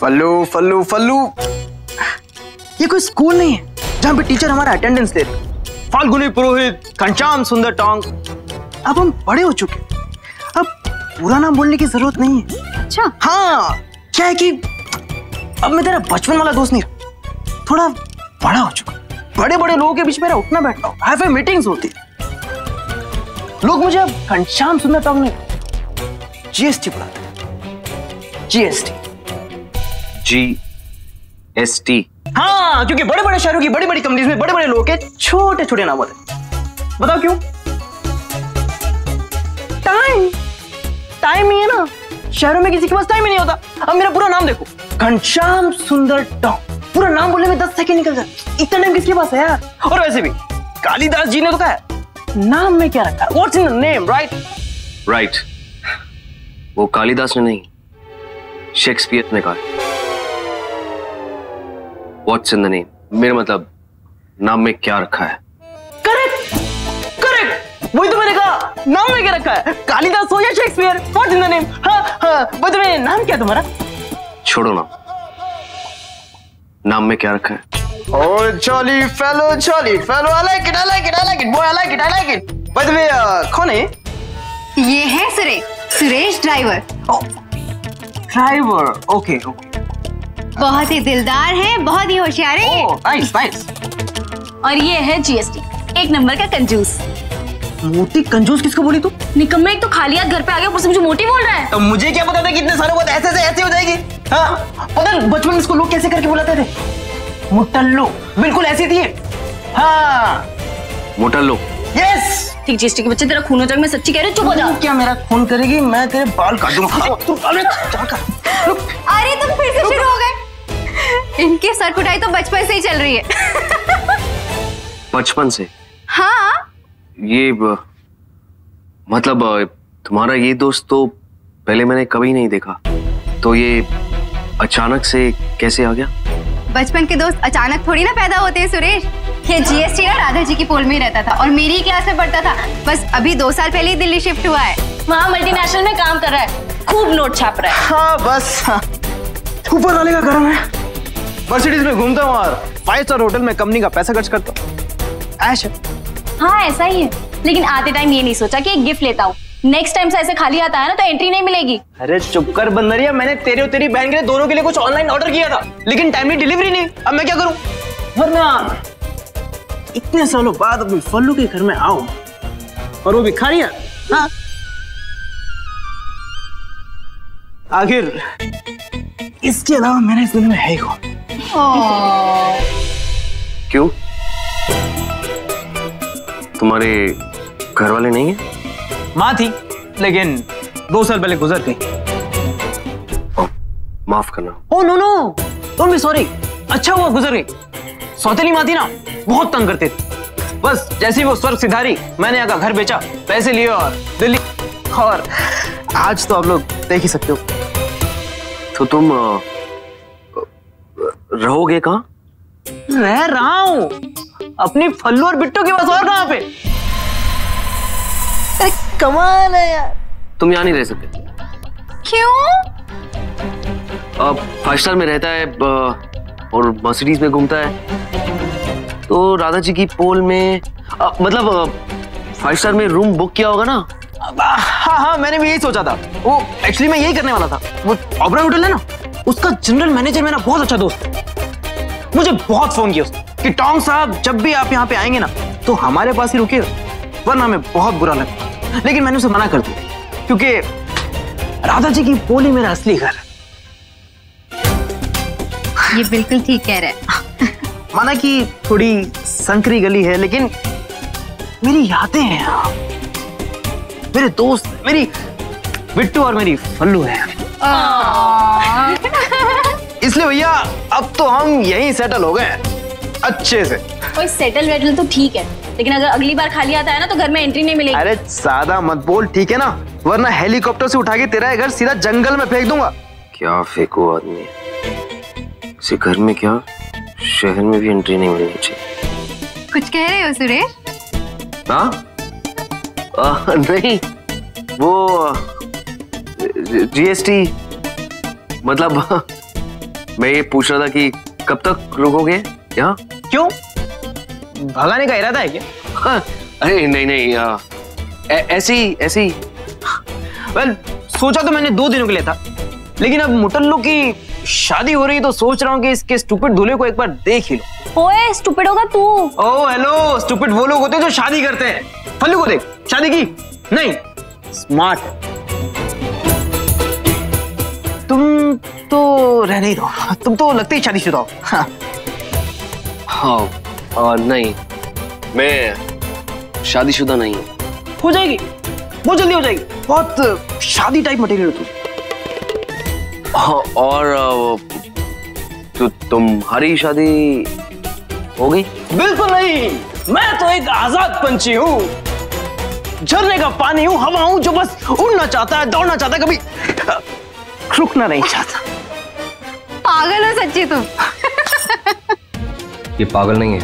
फल्लू फल्लू फल्लू, ये कोई स्कूल नहीं है जहाँ पे टीचर हमारा अटेंडेंस ले रहे। फाल्गुनी पुरोहित, घनश्याम सुंदर टोंग, अब हम बड़े हो चुके, अब पूरा नाम बोलने की जरूरत नहीं है। अच्छा हाँ, क्या है कि अब मैं तेरा बचपन वाला दोस्त नहीं, थोड़ा बड़ा हो चुका। बड़े बड़े लोगों के बीच मेरा उठना बैठना, हाई फाई मीटिंग्स होती, लोग मुझे अब घनश्याम सुंदर टोंग नहीं, जीएसटी बुलाते हैं। GST, GST। हाँ, क्योंकि बड़े बड़े शहरों की बड़ी बड़ी कंपनीज में बड़े बड़े लोगों के छोटे छोटे नाम होते हैं। बताओ क्यों? टाइम, टाइम ही है ना, शहरों में किसी के पास टाइम ही नहीं होता। अब मेरा पूरा नाम देखो, घनश्याम सुंदर टोंग, पूरा नाम बोलने में 10 सेकंड निकल जाते। इतना टाइम किसके पास है यार? और वैसे भी कालिदास जी ने तो कहा नाम में क्या रखा, what's in the name, right? Right, वो कालिदास ने नहीं, शेक्सपियर ने कहा व्हाट्स इन द नेम, मेरा मतलब नाम में क्या रखा है। करेक्ट करेक्ट, वही तो मैंने कहा, नाम में क्या रखा है, कालिदास हो या Shakespeare, what's in the name. हाँ, बताइए नाम क्या तुम्हारा? छोड़ो ना, नाम में क्या रखा है? Oh, jolly fellow, I like it, boy, I like it. By the way, कौन है? ये है सुरेश ड्राइवर। Driver, okay. बहुत ही दिलदार है, बहुत ही होशियार है। नाइस। और ये है GST, एक नंबर का कंजूस। मोटी कंजूस किसको बोली तू? निकम्मे, एक तो खाली हाथ घर पे आ गया, ऊपर से मुझे मोटी बोल रहा है। तो मुझे क्या पता था कि इतने सालों बाद ऐसे हो जाएगी। हाँ, पता नहीं बचपन में इसको लोग कैसे करके बुलाते थे, मुटल्लू, बिल्कुल ऐसी थी। हाँ, मुटल्लू। यस। ठीक, GST के बच्चे, तेरा खून हो जाएगा, मैं सच्ची कह रही हूँ, चुप हो जा। क्या मेरा खून करेगी? मैं तेरे बाल काटूंगा। अरे तुम फिर से शुरू हो गए। इनकी सर कुटाई तो बचपन से ही चल रही है। बचपन से? हाँ, ये मतलब तुम्हारा ये दोस्त तो पहले मैंने कभी नहीं देखा, तो ये अचानक से कैसे आ गया? बचपन के दोस्त अचानक थोड़ी ना पैदा होते हैं सुरेश। ये GST ना राधा जी की पोल में ही रहता था और मेरी क्लास में पढ़ता था। बस अभी 2 साल पहले ही दिल्ली शिफ्ट हुआ है। वहाँ मल्टीनेशनल में काम कर रहा है, खूब नोट छाप रहा है। हाँ बस, ऊपर वाले का करम है। मर्सिडीज में घूमता हूँ और 5 स्टार होटल में कंपनी का पैसा खर्च करता हूँ। ऐश है। हाँ ऐसा ही है, लेकिन आते टाइम ये नहीं सोचा कि एक गिफ्ट लेता हूँ। नेक्स्ट टाइम से ऐसे खाली आता है ना तो एंट्री नहीं मिलेगी। अरे चुप कर बंदरिया, मैंने तेरे और तेरी बहन के लिए दोनों के लिए कुछ ऑनलाइन ऑर्डर किया था, लेकिन टाइमली डिलीवरी नहीं। अब मैं क्या करूं? वरना इतने सालों बाद अपने फल्लू के घर में आऊं और वो भिखारियां। हाँ, आखिर इसके अलावा मैंने इस दुनिया में है ही कौन? क्यों, तुम्हारे घर वाले नहीं है? माँ थी, लेकिन 2 साल पहले गुजर गई। माफ करना। Oh no, don't be sorry. अच्छा हुआ गुजर गई। सौतेली माँ थी ना, बहुत तंग करती थी। बस जैसे ही वो स्वर्ग सिधारी, मैंने यहाँ का घर बेचा, पैसे लिए और दिल्ली, और आज तो आप लोग देख ही सकते हो। तो तुम रहोगे कहाँ? रह रहा हूँ अपनी फल्लू और बिट्टू के पास, और कहाँ पे? कमाल है यार। तुम यहाँ नहीं रह सकते। क्यों? अब 5 स्टार में रहता है और मर्सिडीज में घूमता है, तो राधा जी की पोल में मतलब 5 स्टार में रूम बुक किया होगा ना? हाँ, मैंने भी यही सोचा था। वो एक्चुअली मैं यही करने वाला था। वो ओबरा होटल है ना, उसका जनरल मैनेजर मेरा बहुत अच्छा दोस्त है। मुझे बहुत फोन किया उसने कि टोंग साहब, जब भी आप यहाँ पे आएंगे ना तो हमारे पास ही रुकिए, वरना हमें बहुत बुरा लगता। लेकिन मैंने उसे मना कर दिया, क्योंकि राधा जी की पोल ही मेरा असली घर है। ये बिल्कुल ठीक कह रहे हैं। माना कि थोड़ी संकरी गली है, लेकिन मेरी यादें हैं यहाँ, मेरे दोस्त, मेरी बिट्टू और मेरी फल्लू है। इसलिए भैया अब तो हम यहीं सेटल हो गए अच्छे से। कोई सेटल वेटल तो ठीक है, लेकिन अगर अगली बार खाली आता है ना तो घर में एंट्री नहीं मिलेगी। अरे ज्यादा मत बोल, ठीक है ना, वरना हेलीकॉप्टर से उठा के तेरा घर सीधा जंगल में फेंक दूंगा। क्या फेंको आदमी, किसी घर में क्या शहर में भी एंट्री नहीं मिलनी चाहिए। कुछ कह रहे हो सुरेश? हाँ नहीं, वो GST मतलब मैं ये पूछ रहा था कि कब तक रुकोगे यहाँ? क्यों, भगाने का इरादा है क्या? हाँ, अरे नहीं नहीं, ऐसे ही। वेल, सोचा तो मैंने 2 दिनों के लिए था, लेकिन अब मुटल्लू की शादी हो रही है तो सोच रहा हूँ कि इसके स्टूपिड दूल्हे को एक बार देख ही लो। ओए स्टूपिड होगा तू। ओह हेलो, स्टूपिड वो लोग होते हैं जो शादी करते हैं। फल्लू को देख, शादी की नहीं, स्मार्ट। तुम तो रहने ही दो, तुम तो लगते ही शादीशुदा हो। हाँ, नहीं, मैं शादीशुदा नहीं हूँ। हो जाएगी, बहुत जल्दी हो जाएगी। बहुत शादी टाइप मटेरियल हो तुम। हाँ, और तो तुम्हारी शादी हो गई? बिल्कुल नहीं, मैं तो एक आजाद पंछी हूँ, झरने का पानी हूँ, हवा हूँ, जो बस उड़ना चाहता है, दौड़ना चाहता है, कभी रुकना नहीं चाहता। पागल हो सच्ची तुम। ये पागल नहीं है,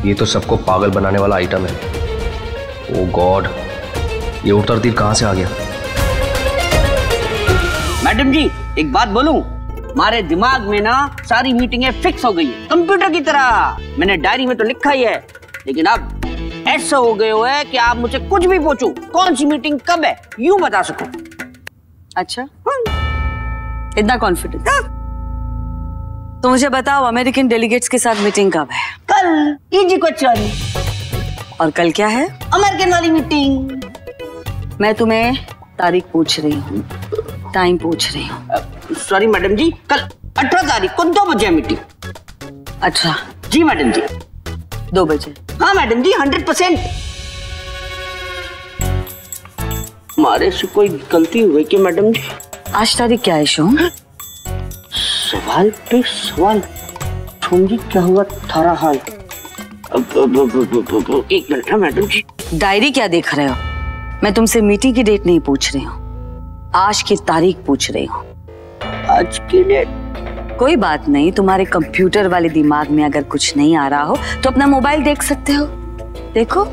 ये तो सबको पागल बनाने वाला आइटम है। ओह गॉड, ये उड़ता तीर कहां से आ गया? मैडम जी एक बात बोलूं, हमारे दिमाग में ना सारी मीटिंगें फिक्स हो गई है कंप्यूटर की तरह। मैंने डायरी में तो लिखा ही है, लेकिन अब ऐसा हो गए हो है कि आप मुझे कुछ भी पूछो, कौन सी मीटिंग कब है, यूं बता सको। अच्छा, इतना कॉन्फिडेंस? तो मुझे बताओ, अमेरिकन डेलीगेट्स के साथ मीटिंग कब है? कल। Easy question. और कल क्या है? अमेरिकन वाली मीटिंग। मैं तुम्हें तारीख पूछ रही हूँ, टाइम पूछ रही हूँ। सॉरी मैडम जी, कल 18 तारीख को 2 बजे मीटिंग। 18? जी मैडम जी। 2 बजे? हाँ मैडम जी, 100%। हमारे से कोई गलती हुई क्या मैडम जी? आज तारीख क्या है शोम? सवाल पे सवाल। शोम जी क्या हुआ थारा हाल? एक मिनट है मैडम जी। डायरी क्या देख रहे हो? मैं तुमसे मीटिंग की डेट नहीं पूछ रही हूँ, आज की तारीख पूछ रही हूँ। आज की डेट? कोई बात नहीं, तुम्हारे कंप्यूटर वाले दिमाग में अगर कुछ नहीं आ रहा हो तो अपना मोबाइल देख सकते हो। देखो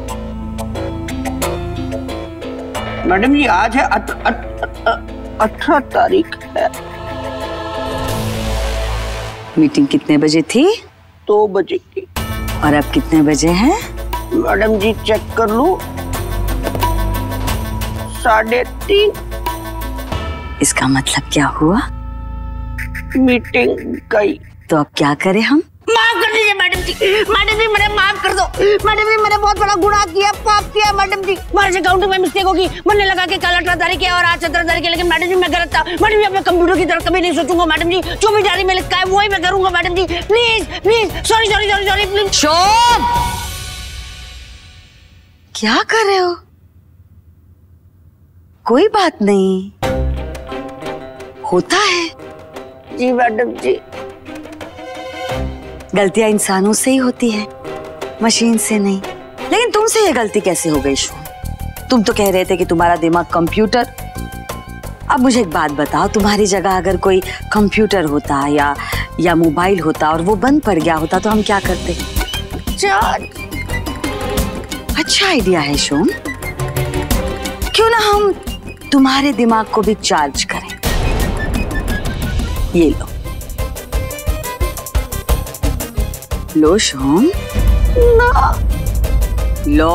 मैडम जी, आज है 18 तारीख है। मीटिंग कितने बजे थी? 2 बजे की। और अब कितने बजे हैं? मैडम जी चेक कर लूं, 3:30। इसका मतलब क्या हुआ? मीटिंग गई। तो अब क्या करें हम? माफ कर दीजिए मैडम जी, मैडम जी मुझे माफ कर दो। मैडम जी मैंने बहुत बड़ा गुनाह किया, पाप किया मैडम जी। हमारे से काउंटिंग में मिस्टेक होगी। मैंने लगा कि कल 18 तारीख है और आज 17 तारीख है, लेकिन मैडम जी मैं गलत था। मैडम जी अपने कंप्यूटर की तरफ कभी नहीं सोचूंगा मैडम जी, जो भी डायरी में लिखा है वही मैं करूंगा madam ji. Please please, sorry sorry sorry sorry please. Shobh, क्या कर रहे हो? कोई बात नहीं, होता है। जी मैडम जी। गलतियां इंसानों से ही होती है, मशीन से नहीं। लेकिन तुमसे ये गलती कैसे हो गई शोभ? तुम तो कह रहे थे कि तुम्हारा दिमाग कंप्यूटर। अब मुझे एक बात बताओ, तुम्हारी जगह अगर कोई कंप्यूटर होता या मोबाइल होता और वो बंद पड़ गया होता तो हम क्या करते? अच्छा आइडिया है शोभ, क्यों ना हम तुम्हारे दिमाग को भी चार्ज करें। ये लो लो शोम, लो।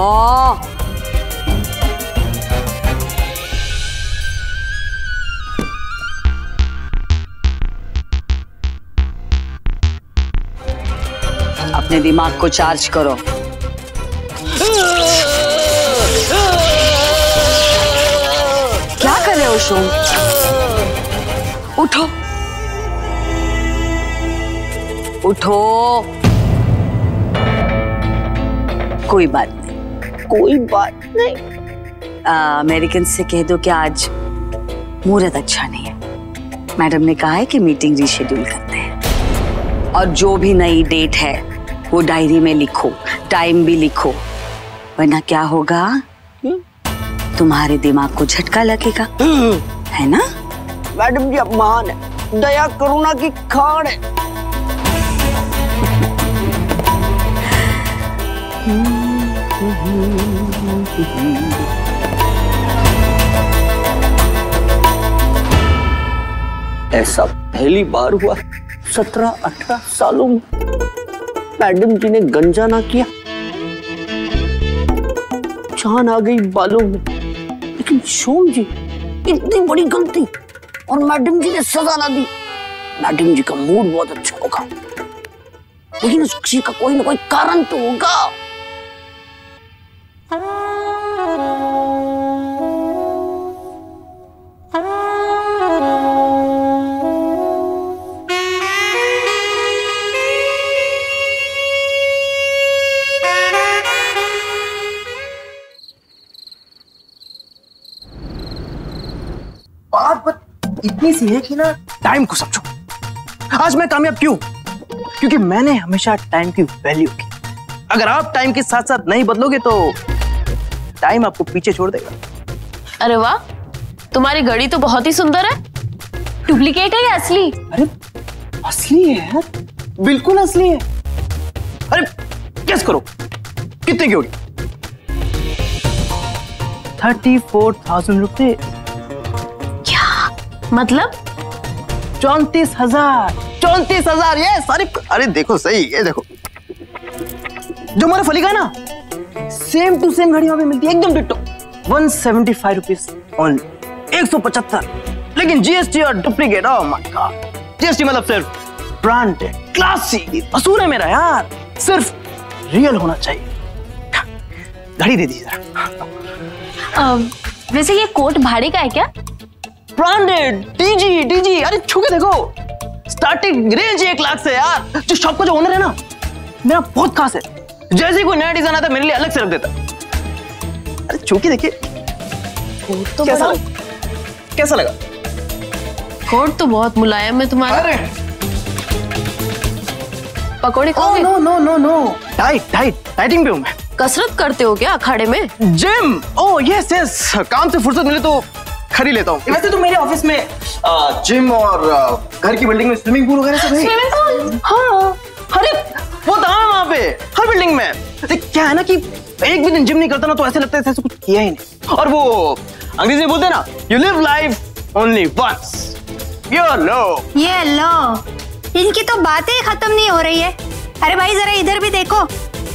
अपने दिमाग को चार्ज करो। क्या कर रहे हो शोम? उठो उठो। कोई बात नहीं, कोई बात नहीं। अमेरिकन से कह दो कि आज मुहूर्त अच्छा नहीं है। मैडम ने कहा है कि मीटिंग रीशेड्यूल करते हैं, और जो भी नई डेट है वो डायरी में लिखो, टाइम भी लिखो, वरना क्या होगा? तुम्हारे दिमाग को झटका लगेगा, है ना? मैडम जी अब महान है, दया करुणा की खान है। ऐसा पहली बार हुआ 17-18 सालों में मैडम जी ने गंजा ना किया, जान आ गई बालों में। लेकिन सोम जी, इतनी बड़ी गलती और मैडम जी ने सजा ना दी। मैडम जी का मूड बहुत अच्छा होगा, लेकिन उस खुशी का कोई ना कोई कारण तो होगा। बात इतनी सी है कि ना टाइम को समझो। आज मैं कामयाब क्यों? क्योंकि मैंने हमेशा टाइम की वैल्यू की। अगर आप टाइम के साथ साथ नहीं बदलोगे तो टाइम आपको पीछे छोड़ देगा। अरे वाह, तुम्हारी घड़ी तो बहुत ही सुंदर है। डुप्लीकेट है या असली? अरे असली है यार, बिल्कुल असली है। अरे गेस करो कितने की होगी? 34,000 रुपए। मतलब 34,000 ये सारी। अरे देखो सही, ये देखो जो हमारा फली का है ना, सेम टू सेम घड़ी वहां पे मिलती है, एकदम डिट्टो। 175 rupees only, 175। लेकिन जीएसटी और duplicate, oh my God. GST मतलब सिर्फ ब्रांडेड, क्लासी। असूल है मेरा यार, सिर्फ रियल होना चाहिए। घड़ी दे दीजिए जरा। वैसे ये कोट भाड़े का है क्या? Branded, DG. अरे छू के देखो, स्टार्टिंग रेंज 1 लाख से यार। जो शॉप का जो ओनर है ना, मेरा बहुत खास है। जैसे ही कोई नया डिजाइन आता है मेरे लिए अलग से रख देता। अरे छू के देखिए, तो कैसा लगा? कोट तो बहुत मुलायम है तुम्हारा। अरे पकौड़े खाओगे? नो। डाइटिंग पे हूं मैं। कसरत करते हो क्या अखाड़े में? जिम। ओह यस, काम से फुर्सत मिले तो खरीद लेता हूँ। वैसे तो मेरे ऑफिस में जिम और घर की बिल्डिंग में स्विमिंग पूल वगैरह सब है। Swimming pool? हाँ, अरे वो तो है वहाँ पे, हर बिल्डिंग में। क्या है ना कि एक भी दिन जिम नहीं करता ना तो ऐसे लगता है जैसे कुछ किया ही नहीं। और वो अंग्रेजी में बोलते हैं ना, you live life only once. ये लो, इनकी तो बातें ही खत्म नहीं हो रही है। अरे भाई जरा इधर भी देखो,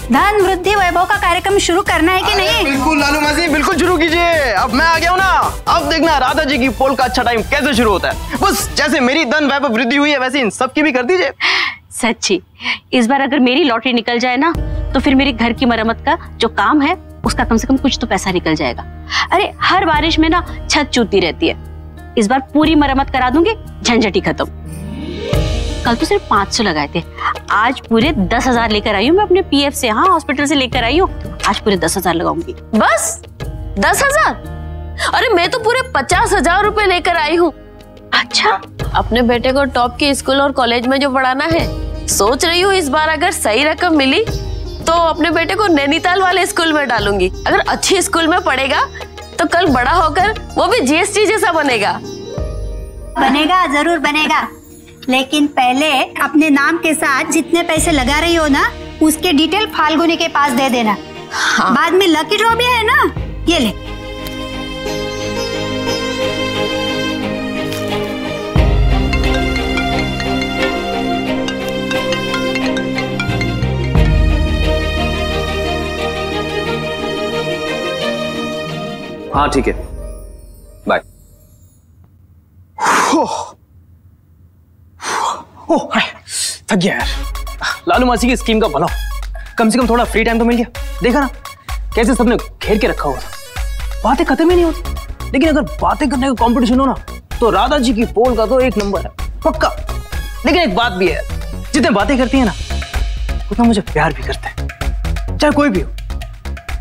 धन वृद्धि वैभव का कार्यक्रम शुरू करना है कि नहीं? बिल्कुल लालू मासी, बिल्कुल शुरू कीजिए। अब मैं आ गया हूँ ना, अब देखना राधा जी की पोल का अच्छा टाइम कैसे शुरू होता है। बस जैसे मेरी धन वैभव वृद्धि हुई है वैसे इन सबकी भी कर दीजिए। सच्ची, इस बार अगर मेरी लॉटरी निकल जाए ना तो फिर मेरे घर की मरम्मत का जो काम है उसका कम से कम कुछ तो पैसा निकल जाएगा। अरे हर बारिश में ना छत चूती रहती है, इस बार पूरी मरम्मत करा दूंगी, झंझट ही खत्म। कल तो सिर्फ 500 लगाए थे, आज पूरे 10,000 लेकर आई हूँ मैं अपने पीएफ से। हाँ, हॉस्पिटल से लेकर आई हूँ, आज पूरे 10,000 लगाऊंगी। बस 10,000? अरे मैं तो पूरे 50,000 रुपए लेकर आई हूँ। अच्छा, अपने बेटे को टॉप के स्कूल और कॉलेज में जो पढ़ाना है, सोच रही हूँ इस बार अगर सही रकम मिली तो अपने बेटे को नैनीताल वाले स्कूल में डालूंगी। अगर अच्छी स्कूल में पढ़ेगा तो कल बड़ा होकर वो भी जीएसटी जैसा बनेगा। बनेगा, जरूर बनेगा। लेकिन पहले अपने नाम के साथ जितने पैसे लगा रही हो ना, उसके डिटेल फाल्गुनी के पास दे देना। हाँ। बाद में लकी ड्रॉ भी है ना, ये ले। हाँ ठीक है, बाय। ओह थक गया यार। लालू मासी की स्कीम का भला, कम से कम थोड़ा फ्री टाइम तो मिल गया। देखा ना कैसे सबने घेर के रखा हुआ था, बातें खत्म ही नहीं होती। लेकिन अगर बातें करने का कंपटीशन हो ना तो राधा जी की पोल का तो 1 नंबर है, पक्का। लेकिन एक बात भी है, जितने बातें करती है ना उतना मुझे प्यार भी करते हैं, चाहे कोई भी हो।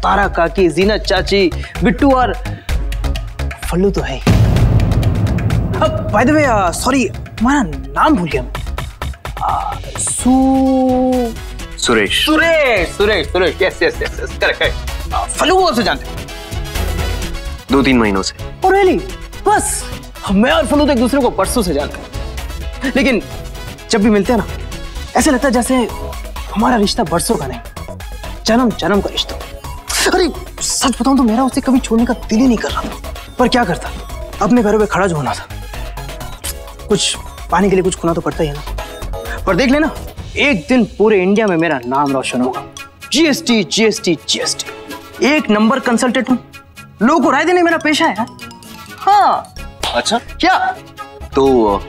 तारा काकी, जीनत चाची, बिट्टू और फल्लू तो है ही। अब बाय द वे सॉरी, तुम्हारा नाम भूल गया मैं। सुरेश। Yes correct. फल्लू को कब से जानते हो? 2-3 महीनों से। Oh, really? बस मैं और फल्लू तो एक दूसरे को परसों से जानते हैं, लेकिन जब भी मिलते हैं ना ऐसे लगता है जैसे हमारा रिश्ता बरसों का नहीं, जन्म जन्म का रिश्ता। अरे सच बताऊं तो मेरा उसे कभी छोड़ने का दिल ही नहीं कर रहा था, पर क्या करता, अपने पैरों पे खड़ा जो होना था। कुछ पाने के लिए कुछ खोना तो पड़ता ही है ना। पर देख लेना, एक दिन पूरे इंडिया में मेरा नाम रोशन होगा। जीएसटी जीएसटी जीएसटी, एक नंबर कंसल्टेंट हूँ, लोगों को राय देने मेरा पेशा है। हाँ। अच्छा, क्या? तो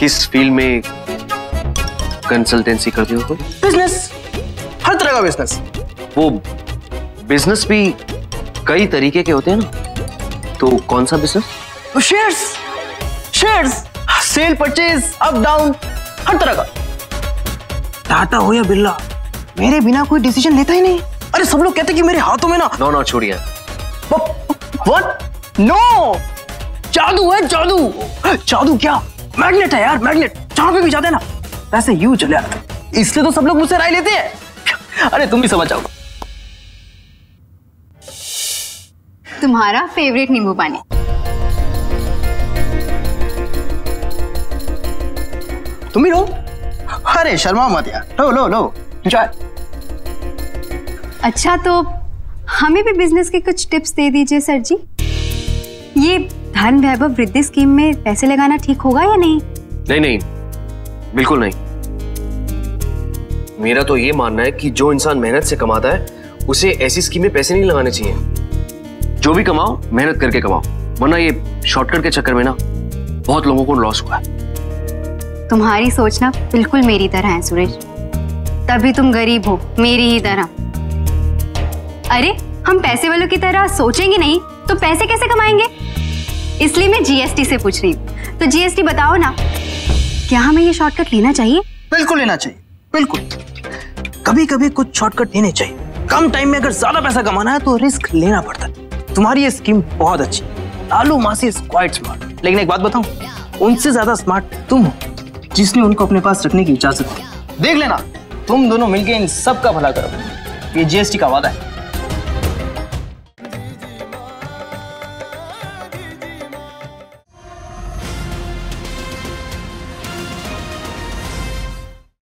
किस फील्ड में कंसल्टेंसी करते हो? बिजनेस, हर तरह का बिजनेस। वो बिजनेस भी कई तरीके के होते हैं ना, तो कौन सा business? Shares, shares, sale purchase, up down, हर तरह का। टाटा हो या बिरला, मेरे बिना कोई डिसीजन लेता ही नहीं। अरे सब लोग कहते कि मेरे हाथों में ना। नो छोड़िए। व्हाट? नो, जादू है जादू। जादू क्या? मैग्नेट है यार, मैग्नेट। जहां पे भी जाते हैं ना वैसे यूं चले आते हैं, इसलिए तो सब लोग मुझसे राय लेते हैं। अरे तुम भी समझ जाओ। तुम्हारा फेवरेट नींबू पानी। तुम भी लो। अरे शर्मा मत यार, लो लो लो, एंजॉय। अच्छा, तो हमें भी बिजनेस के कुछ टिप्स दे दीजिए सर जी। ये धन वैभव वृद्धि स्कीम में पैसे लगाना ठीक होगा या नहीं? नहीं नहीं, बिल्कुल नहीं। मेरा तो ये मानना है कि जो इंसान मेहनत से कमाता है उसे ऐसी स्कीम में पैसे नहीं लगाने चाहिए। जो भी कमाओ मेहनत करके कमाओ, वरना ये शॉर्टकट के चक्कर में ना बहुत लोगों को लॉस हुआ है। तुम्हारी सोच ना बिल्कुल मेरी तरह है सुरेश, तभी तुम गरीब हो मेरी ही तरह। अरे हम पैसे वालों की तरह सोचेंगे नहीं तो पैसे कैसे कमाएंगे? इसलिए मैं जीएसटी से पूछ रही हूँ। तो जीएसटी बताओ ना, क्या हमें ये शॉर्टकट लेना चाहिए? बिल्कुल लेना चाहिए, बिल्कुल। कभी कभी कुछ शॉर्टकट लेने चाहिए। कम टाइम में अगर ज्यादा पैसा कमाना है तो रिस्क लेना पड़ता है। तुम्हारी ये स्कीम बहुत अच्छी, लालू मासी इज क्वाइट स्मार्ट। लेकिन एक बात बताऊं, उनसे ज्यादा स्मार्ट तुम हो, जिसने उनको अपने पास रखने की इजाजत दी। देख लेना, तुम दोनों मिलके इन सब का भला करो। ये जीएसटी का वादा है।